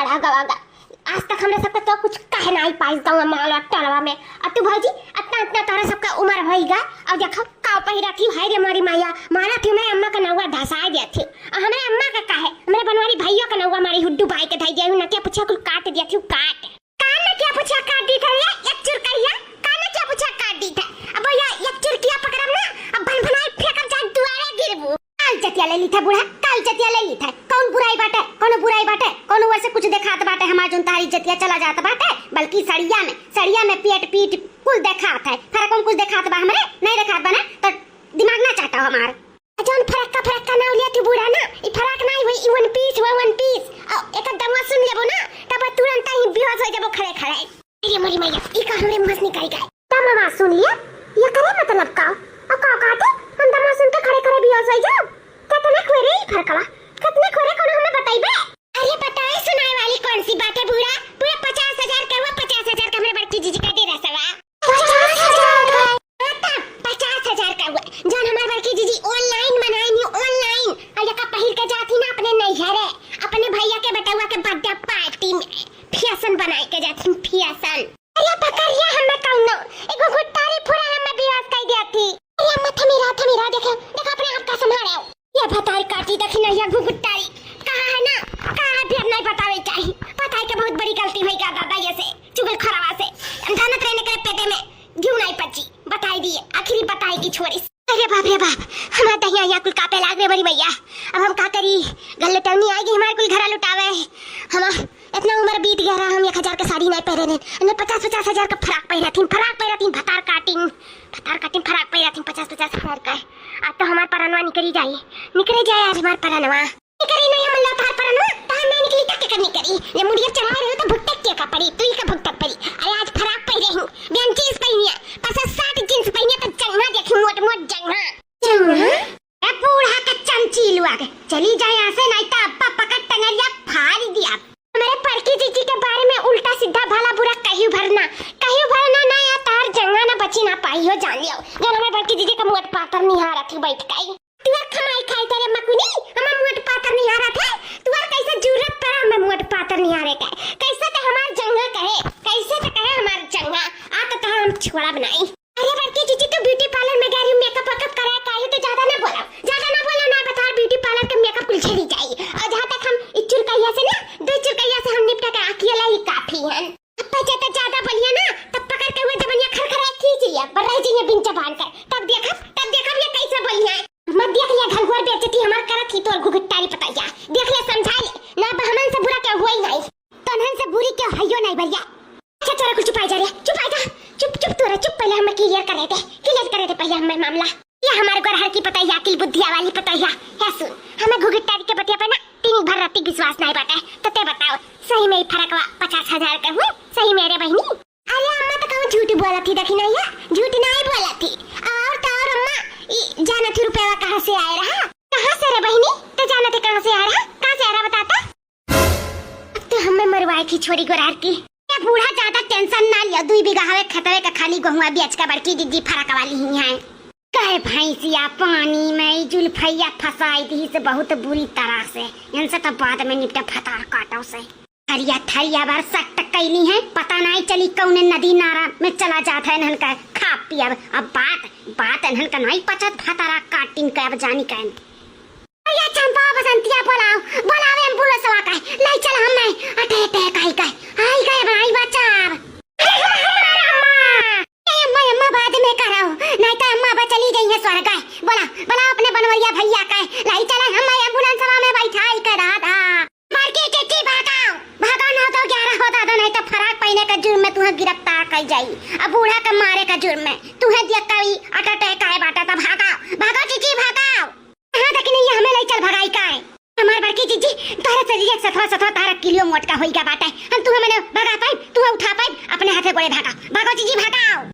बड़ा गवागा। आज तक हमरे सबका तो कुछ कहे नहीं पाइस गाँव माला टलवा में। अब तू भौजी इतना इतना तारा सबका उम्र होइगा और देखो का पहिरा थी हाय रे मारी मैया मारा थी मेरे अम्मा का नौवा धसाए दिया थी। हमारे अम्मा का काहे मेरे बनवारी भैया का नौवा मारी हुड्डू भाई के धाई दिया न क्या पूछा कुल काट दिया थी काट कान ने क्या पूछा काट दी था एक चुरकैया कान ने क्या पूछा काट दी था। अब या एक चुरकिया पकड़म ना अब बन बनाए फेंकम जा दुआरे गिरबू। काल चतिया ले ली था बूढ़ा काल चतिया ले ली था। कौन बुराई बाटे कौन बुराई बाटे कौन वैसे कुछ दिखात बाटे हमार जोन तारी जतिया चला जात बाटे बल्कि सड़िया में पेट पीट कुल दिखात है। फरक कौन कुछ दिखात बा हमरे नहीं दिखात बा ना तो दिमाग ना चाहता हमार जोन फरक का नाम लिया तू बूढ़ा ना ई फरक नहीं हुई वन पीस एक दम सुन लेबो ना तब तुरंत ही बेहोश हो जाबो खड़े खड़े। अरे मोरी मैया ई का हमरे मुंह से निकाल गए तब आवाज सुन लिया ये करे मतलब का अब का कहते हम दमा सुन के खड़े खड़े बेहोश हो जाओ कितने खोरे ई फरकवा कितने खोरे कोनो हमें बताइबे। अरे बताए सुनाए वाली कौन सी बात है बूढ़ा पूरा 50,000 का हुआ 50,000 का मेरे बड़की जीजी का दे रहा सवा 50,000 का हुआ जान हमारे बड़की जीजी ऑनलाइन बनाई नी ऑनलाइन और ये का पहिर के जाती ना अपने नैहरे अपने भैया के बेटवा के बर्थडे पार्टी में फैशन बनाई के जाती फैशन। अरे पकड़िया हमें कौनो एगो गुट्टारी पूरा हमें बेहोश कर दिया थी। अरे मत मेरा देखो अपने आप का संभालो ये भतार काटी देखी ना ये गुट्टारी कहां है ना कहां भी नहीं बतावे चाहिए पता है कि बहुत बड़ी गलती हुई का दादा ये से चुगल खराबा से अंधानत रहने के पेटे में क्यों नहीं पची बताई दिए आखिरी बताएगी छोरी। अरे बाप रे बाप हमारा दहिया या कुल कापे लाग रे बड़ी भैया अब हम का करी गल लुटानी आएगी हमारे कुल घरा लुटावे हम इतना उम्र बीत गया रहा हम 1000 का साड़ी नहीं पहने ने 50,000 का फराक पहना थी भतार काटिंग फराक पहना थी 50,000 का। आज तो हमार परनवा निकल जाए आज हमार परनवा निकली नहीं हम अल्लाह तार परनवा तार मैं निकली तक करनी करी ये मुड़िया चढ़ा रहे हो तो भुट्टक के का पड़ी तू ही का भुट्टक पड़ी। अरे आज फराक पहने हूं बेन चीज पहनिया 50-60 जींस पहनिया तो जंघा देखी मोट जंघा ए बूढ़ा का चमची लुआ के चली जाए यहां से नहीं तो अब्बा पकड़ टंगरिया फाड़ दिया। हमारे पड़की जीजी के बारे में उल्टा सीधा भला बुरा कहीं भरना ना या तार जंगा ना बची ना पाई हो जान लियो जब हमारे पड़की जीजी का मुंह पातर निहारा थी बैठ गई तू कमाई खाई तेरे मकुनी हमार मुंह पातर निहारा था तू कैसे जरूरत पड़ा हमें मुंह पातर निहारे का कैसे तो हमार जंगा कहे हमार जंगा आ तो हम छोड़ा बनाई। अरे पड़की जीजी तो ब्यूटी पार्लर में गई मेकअप कराया काहे तो ज्यादा ना बोला ना बता ब्यूटी पार्लर के मेकअप कुल छेड़ी जाई और जहां तक हम इचुर कहिया से ना दो चुरकैया से हम निपटा के अकेला ही काफी है। अब तो ज्यादा बोलिए ना तब पकड़ के हुए जबनिया खरखरा खींच लिया पर रह जाइए बिन जबान कर तब देखा ये कैसे बोलिए मत देख लिया घरघर बेइज्जती हमार करत थी तोर घुघुट्टारी पताया देख ले समझा ले ना हमन से बुरा क्या हुआ ही नहीं तनहन से बुरी क्या हइयो नहीं भैया। अच्छा तोरा कुछ चुप तोरा चुप पहले हम क्लियर करे थे पहले हमें मामला ये हमारे घर हर की पताया अकिल बुद्धिया वाली पताया है सुन हमें घुघुट्टारी के बतिया पर ना तीन भर राती विश्वास नहीं बाटे तो ते बताओ सही में फर्क 50,000 का हुआ सही मेरे बहनी। अरे अम्मा तो कहूं झूठ बोला थी देखी नहीं है झूठ नहीं बोला थी और तो और अम्मा जाना थी रुपया कहां से आया रहा कहां से रे बहनी तो जाना थे कहां से आ रहा बताता तो हमें मरवाई थी छोरी गोरार की बूढ़ा ज्यादा टेंशन ना लिया 2 बीघा हवे खतवे का खाली गहुआ बेच का बड़की दीदी फरक वाली ही है कहे भैंसिया पानी में जुल्फैया फसाई दी से बहुत बुरी तरह से इनसे तो बाद में निपटे फतार काटो से थरिया बार सट कैली है पता नहीं चली कौन नदी नारा में चला जाता है इन्हन का खा पिया अब बात इन्हन का नहीं पचत फतारा काटिन के अब जानी कहन या चंपा बसंतिया बोलावे एम्बुलेंस वा का ले चल हम नहीं अटे आई गए बचाव अम्मा बाद में कराओ नहीं तो अम्मा बा चली गई है स्वर्ग बोला अपने बनवरिया भैया का लाई चला हम एम्बुलेंस में बैठाई के दादा बड़की चिट्ठी भागाओ ना तो 11 होता तो नहीं तो फराक पहने का जुर्म में तुम्हें गिरफ्तार कर जाई अब बूढ़ा का मारे का जुर्म में तुम्हें देख कभी अटैक आए बाटा तो भागो चिट्ठी भागाओ कहां तक नहीं हमें ले चल भगाई का हमार बड़की चिट्ठी तारे से सथवा तारा किलो मोट का होई का बाटा हम तुम्हें मैंने भगा पाई तू उठा पाई अपने हाथे गोड़े भागो चिट्ठी भागाओ।